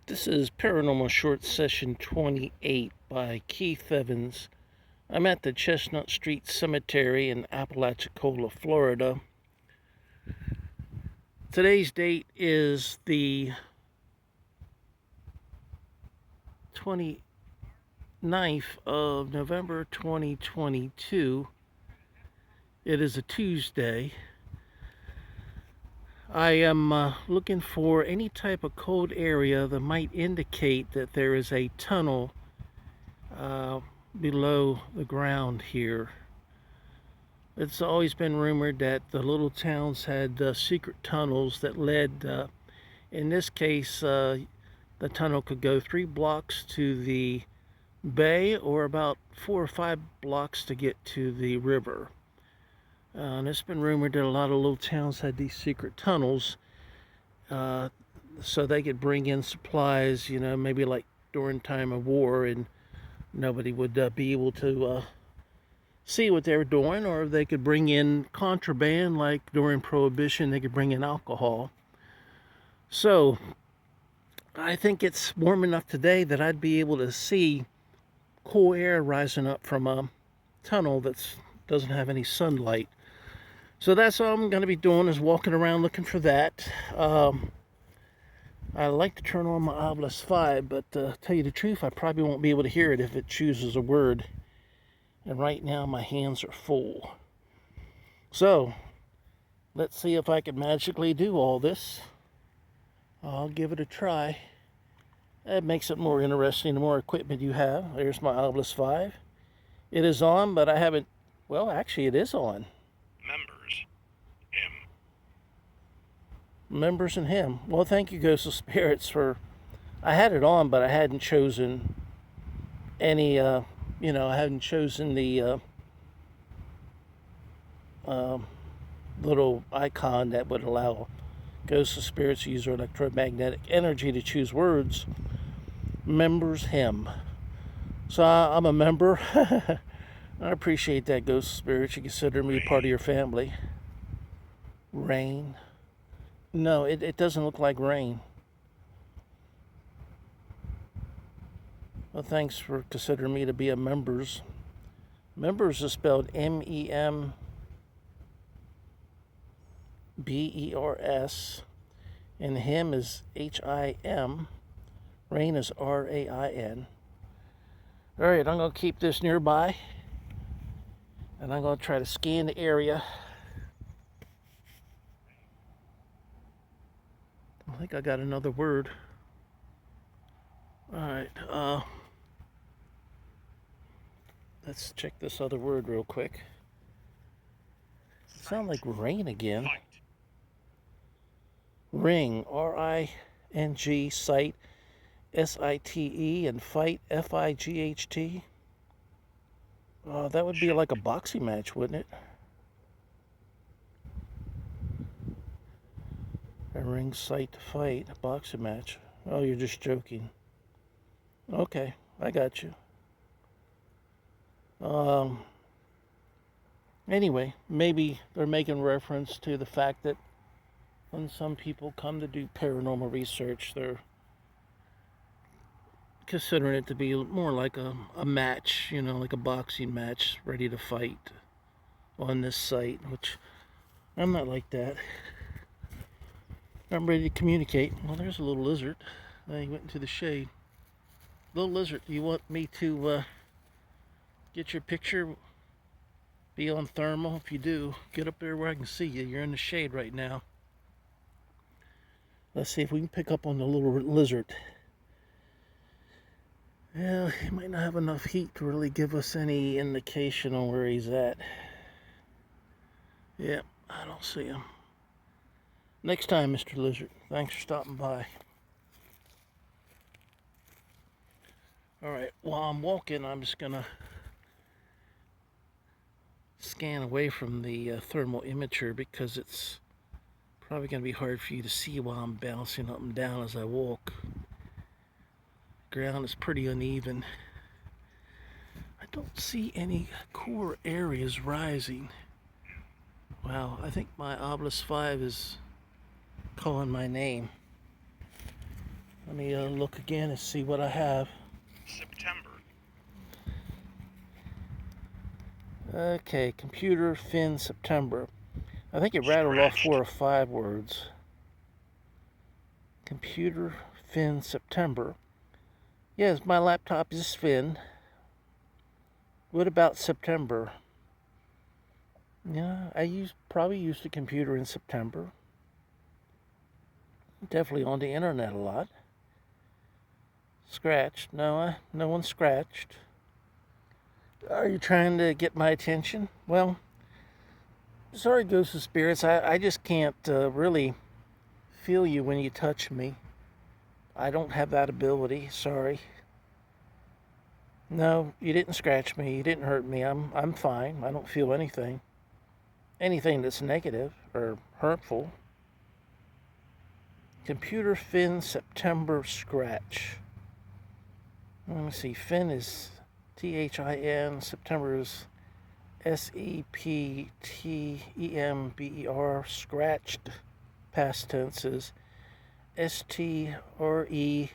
This is Paranormal Short Session 28 by Keith Evans. I'm at the Chestnut Street Cemetery in Apalachicola, Florida. Today's date is the 29th of November 2022. It is a Tuesday. I am looking for any type of cold area that might indicate that there is a tunnel below the ground here. It's always been rumored that the little towns had secret tunnels that led, in this case, the tunnel could go 3 blocks to the bay or about 4 or 5 blocks to get to the river. And it's been rumored that a lot of little towns had these secret tunnels so they could bring in supplies, you know, maybe like during time of war, and nobody would be able to see what they were doing, or they could bring in contraband, like during Prohibition, they could bring in alcohol. So I think it's warm enough today that I'd be able to see cool air rising up from a tunnel that doesn't have any sunlight. So that's all I'm going to be doing, is walking around looking for that. I like to turn on my Ovilus 5, but tell you the truth, I probably won't be able to hear it if it chooses a word. And right now my hands are full. So let's see if I can magically do all this. I'll give it a try. That makes it more interesting the more equipment you have. There's my Ovilus 5. It is on, but I haven't... Well, actually it is on. Members and him. Well, thank you, Ghost of Spirits, for... I had it on, but I hadn't chosen any, I hadn't chosen the little icon that would allow Ghost of Spirits to use their electromagnetic energy to choose words. Members him. So I'm a member. I appreciate that, Ghost of Spirits. You consider me a part of your family. Rain. No, it doesn't look like rain. Well, thanks for considering me to be a members. Members is spelled M-E-M-B-E-R-S. And him is H-I-M. Rain is R-A-I-N. Alright, I'm going to keep this nearby. And I'm going to try to scan the area. I think I got another word. Alright, let's check this other word real quick. It sounds like rain again. Ring, R-I-N-G, sight, S-I-T-E, and fight, F-I-G-H-T. That would be like a boxing match, wouldn't it? A ring, sight, to fight, a boxing match. Oh, you're just joking. Okay, I got you. Anyway, maybe they're making reference to the fact that when some people come to do paranormal research, they're considering it to be more like a match, you know, like a boxing match, ready to fight on this site, which I'm not like that. I'm ready to communicate. Well, there's a little lizard. He went into the shade. Little lizard, do you want me to get your picture? Be on thermal? If you do, get up there where I can see you. You're in the shade right now. Let's see if we can pick up on the little lizard. Yeah, he might not have enough heat to really give us any indication on where he's at. Yep, I don't see him. Next time, Mr. Lizard. Thanks for stopping by. Alright, while I'm walking, I'm just going to scan away from the thermal imager, because it's probably going to be hard for you to see while I'm bouncing up and down as I walk. Ground is pretty uneven. I don't see any core areas rising. Wow, I think my Ovilus 5 is calling my name. Let me look again and see what I have. September. Okay, computer fin September. I think it rattled off 4 or 5 words. Computer fin September. Yes, my laptop is fin. What about September? Yeah, I probably used a computer in September. Definitely on the internet a lot. Scratched. No, no one scratched. Are you trying to get my attention? Well, sorry, ghosts and spirits. I just can't really feel you when you touch me. I don't have that ability. Sorry. No, you didn't scratch me. You didn't hurt me. I'm fine. I don't feel anything. Anything that's negative or hurtful. Computer fin September scratch. Let me see. Fin is THIN. September is SEPTEMBER. Scratched. Past tense is STRETCHED.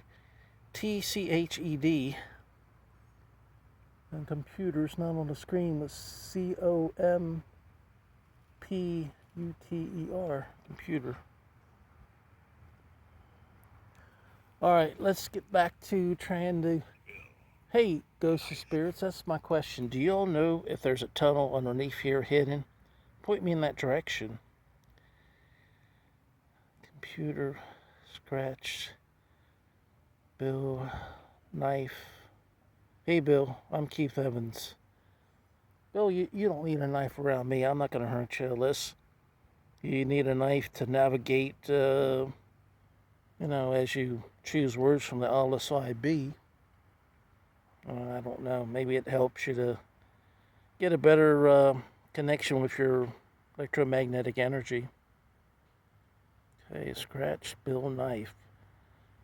And computer's not on the screen, but COMPUTER. Computer. Alright, let's get back to trying to... Hey, ghosts and spirits, that's my question. Do you all know if there's a tunnel underneath here hidden? Point me in that direction. Computer, scratch, Bill, knife. Hey, Bill, I'm Keith Evans. Bill, you don't need a knife around me. I'm not going to hurt you unless you need a knife to navigate, as you choose words from the LSIB. I don't know. Maybe it helps you to get a better connection with your electromagnetic energy. Okay, scratch, Bill, knife.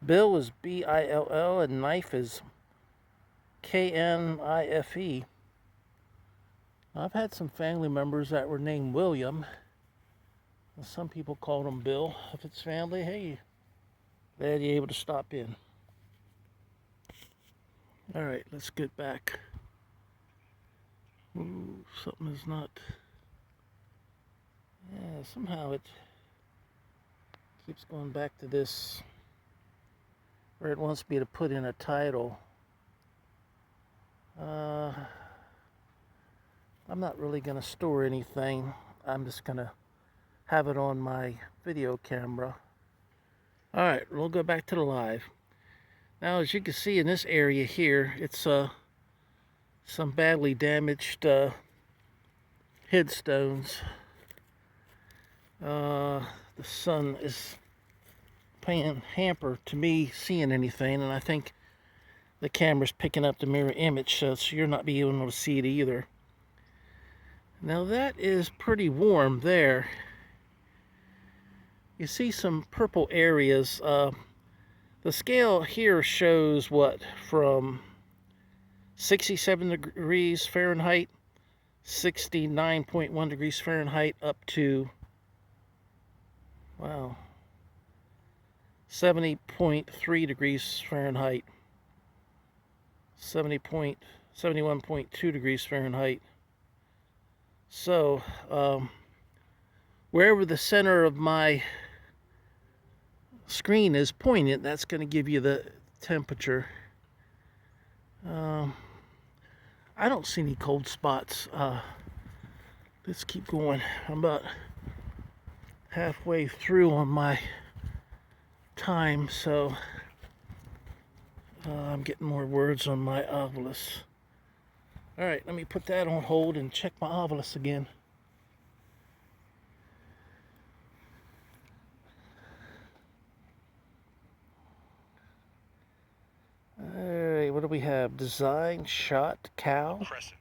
Bill is BILL and knife is KNIFE. I've had some family members that were named William. And some people called him Bill. If it's family, hey, glad you're able to stop in. Alright, let's get back. Ooh, something is not... Yeah, somehow it keeps going back to this where it wants me to put in a title. I'm not really going to store anything. I'm just going to have it on my video camera. Alright, we'll go back to the live. Now, as you can see in this area here, it's some badly damaged headstones. The sun is playing hamper to me seeing anything, and I think the camera's picking up the mirror image, so you're not being able to see it either. Now that is pretty warm there. You see some purple areas. The scale here shows what, from 67 degrees Fahrenheit, 69.1 degrees Fahrenheit, up to, wow, 70.3 degrees Fahrenheit, 71.2 degrees Fahrenheit. So, wherever the center of my screen is pointed, that's going to give you the temperature. I don't see any cold spots. Let's keep going. I'm about halfway through on my time, so I'm getting more words on my Ovilus. Alright, let me put that on hold and check my Ovilus again. Alright, what do we have? Design shot cow. Crescent.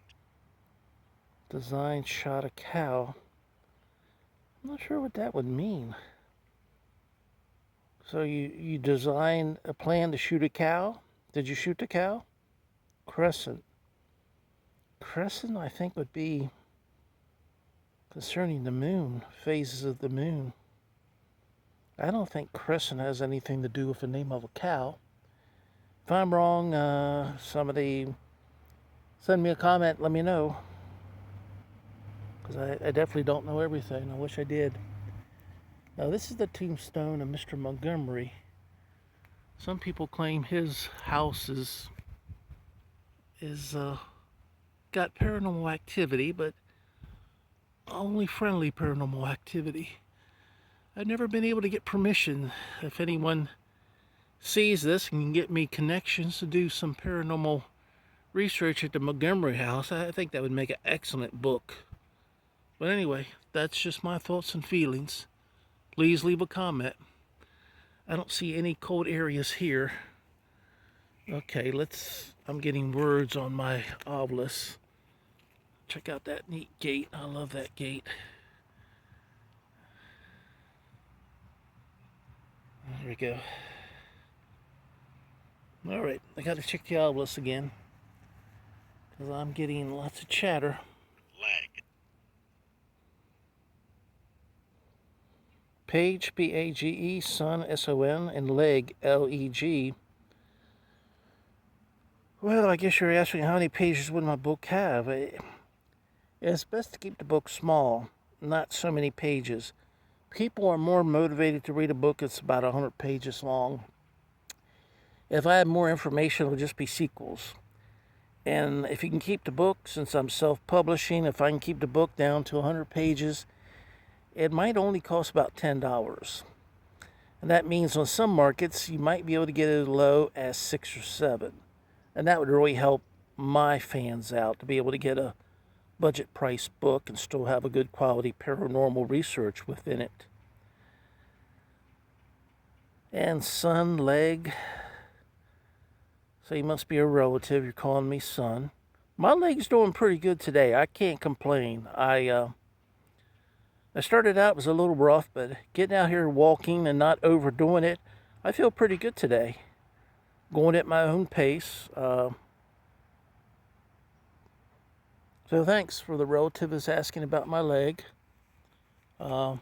Design shot a cow. I'm not sure what that would mean. So you designed a plan to shoot a cow? Did you shoot the cow? Crescent. Crescent, I think, would be concerning the moon, phases of the moon. I don't think crescent has anything to do with the name of a cow. If I'm wrong, somebody send me a comment, let me know. Because I definitely don't know everything. I wish I did. Now, this is the tombstone of Mr. Montgomery. Some people claim his house is got paranormal activity, but only friendly paranormal activity. I've never been able to get permission. If anyone sees this and can get me connections to do some paranormal research at the Montgomery house, I think that would make an excellent book. But anyway, that's just my thoughts and feelings. Please leave a comment. I don't see any cold areas here. Okay, I'm getting words on my Ovilus. Check out that neat gate. I love that gate. There we go. Alright, I gotta check the Ovilus again, because I'm getting lots of chatter. Leg. Page, P-A-G-E, Son, S-O-N, and Leg, L-E-G. Well, I guess you're asking how many pages would my book have. It's best to keep the book small, not so many pages. People are more motivated to read a book that's about 100 pages long. If I had more information, it would just be sequels. And if you can keep the book, since I'm self-publishing, if I can keep the book down to 100 pages, it might only cost about $10. And that means on some markets, you might be able to get it as low as 6 or 7. And that would really help my fans out to be able to get a budget price book and still have a good quality paranormal research within it. And Son, Leg. So you must be a relative. You're calling me son. My leg's doing pretty good today. I can't complain. I started out, it was a little rough, but getting out here walking and not overdoing it, I feel pretty good today. Going at my own pace. So thanks for the relative is asking about my leg. Let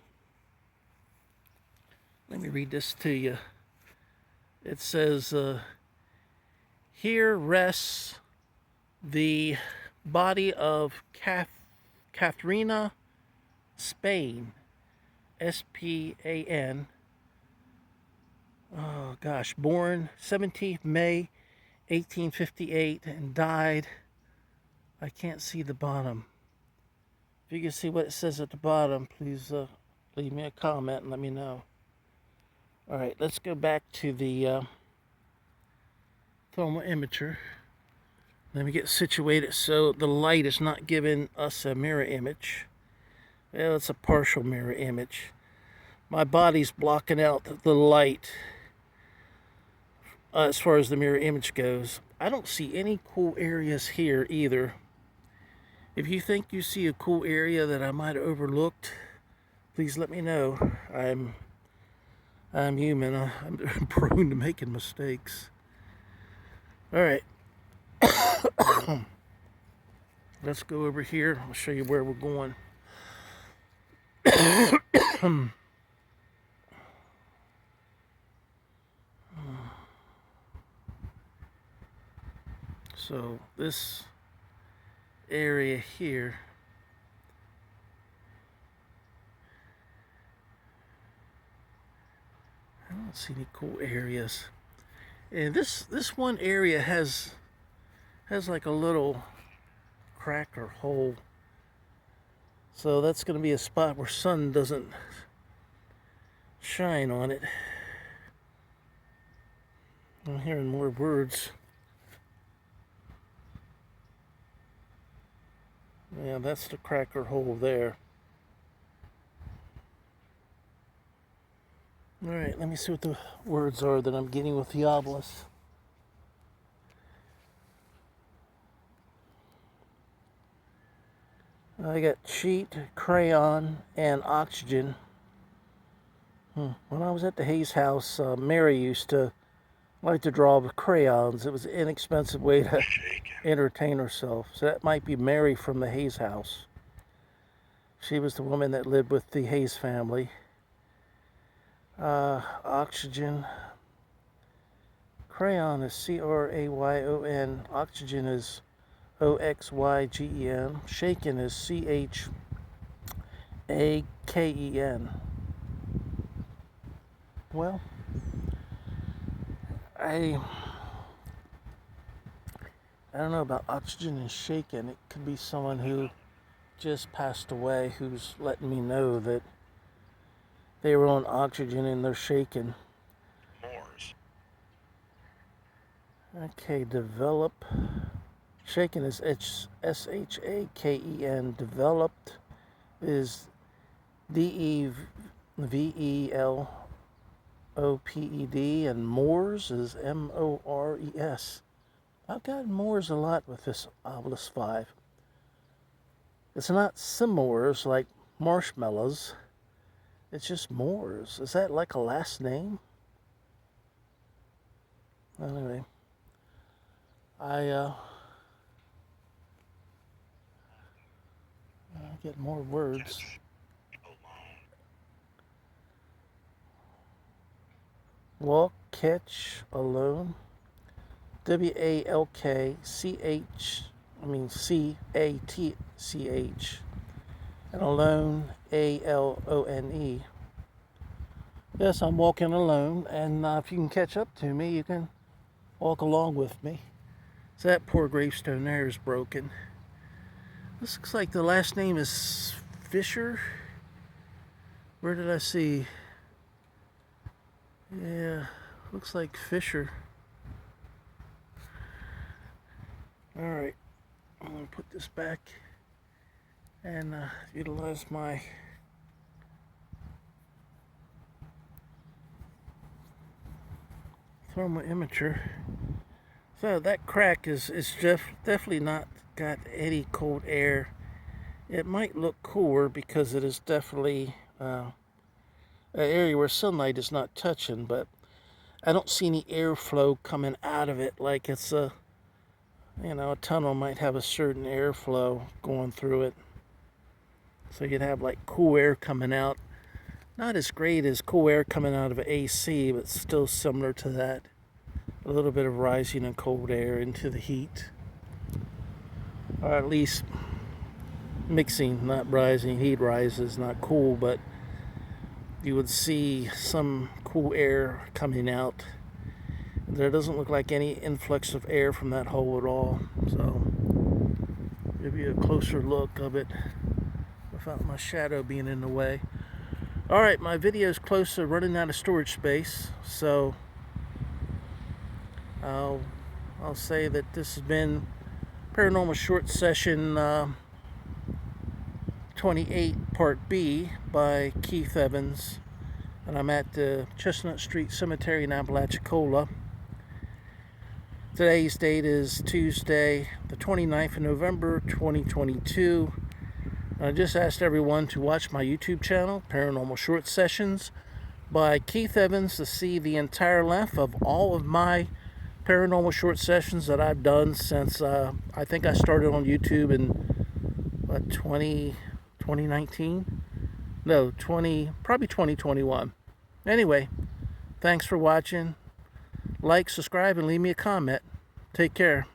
me read this to you. It says, here rests the body of Katharina Spain, S-P-A-N. Oh gosh, born 17th May 1858 and died. I can't see the bottom. If you can see what it says at the bottom, please leave me a comment and let me know. All right, let's go back to the thermal imager. Let me get situated so the light is not giving us a mirror image. Well, it's a partial mirror image. My body's blocking out the light as far as the mirror image goes. I don't see any cool areas here either. If you think you see a cool area that I might have overlooked, please let me know. I'm human. I'm prone to making mistakes. All right. Let's go over here. I'll show you where we're going. So this area here, I don't see any cool areas. And this one area has like a little crack or hole. So that's going to be a spot where sun doesn't shine on it. I'm hearing more words. Yeah, that's the crack or hole there. Alright, let me see what the words are that I'm getting with the Ovilus. I got sheet, crayon, and oxygen. When I was at the Hayes house, Mary used to like to draw with crayons. It was an inexpensive way to entertain herself. So that might be Mary from the Hayes house. She was the woman that lived with the Hayes family. Oxygen, Crayon is C-R-A-Y-O-N. Oxygen is O-X-Y-G-E-N. Shaken is C-H-A-K-E-N. Well, I don't know about oxygen and shaken. It could be someone who just passed away who's letting me know that they were on oxygen and they're shaken. Moors. Okay, develop. Shaken is S-H-A-K-E-N. Developed is D-E-V-E-L-O-P-E-D. And Moors is M-O-R-E-S. I've gotten Moors a lot with this Ovilus 5. It's not s'mores like marshmallows. It's just Moors. Is that like a last name? Anyway, I get more words. Walk, catch, alone. W-A-L-K-C-H, and alone, A-L-O-N-E. Yes, I'm walking alone, and if you can catch up to me, you can walk along with me. So that poor gravestone there is broken. This looks like the last name is Fisher. Where did I see? Yeah, looks like Fisher. Alright, I'm going to put this back and utilize my thermal imager. So that crack is definitely not got any cold air. It might look cooler because it is definitely an area where sunlight is not touching, but I don't see any airflow coming out of it like it's a a tunnel might have a certain airflow going through it. So you'd have like cool air coming out. Not as great as cool air coming out of an AC, but still similar to that. A little bit of rising in cold air into the heat. Or at least mixing, not rising. Heat rises, not cool, but you would see some cool air coming out. There doesn't look like any influx of air from that hole at all. So, give you a closer look of it without my shadow being in the way. Alright, my video is close to running out of storage space, so I'll say that this has been Paranormal Short Session 28 Part B by Keith Evans. And I'm at the Chestnut Street Cemetery in Apalachicola. Today's date is Tuesday, the 29th of November, 2022. I just asked everyone to watch my YouTube channel, Paranormal Short Sessions by Keith Evans, to see the entire length of all of my paranormal short sessions that I've done since I think I started on YouTube in 2019? No, probably 2021. Anyway, thanks for watching. Like, subscribe, and leave me a comment. Take care.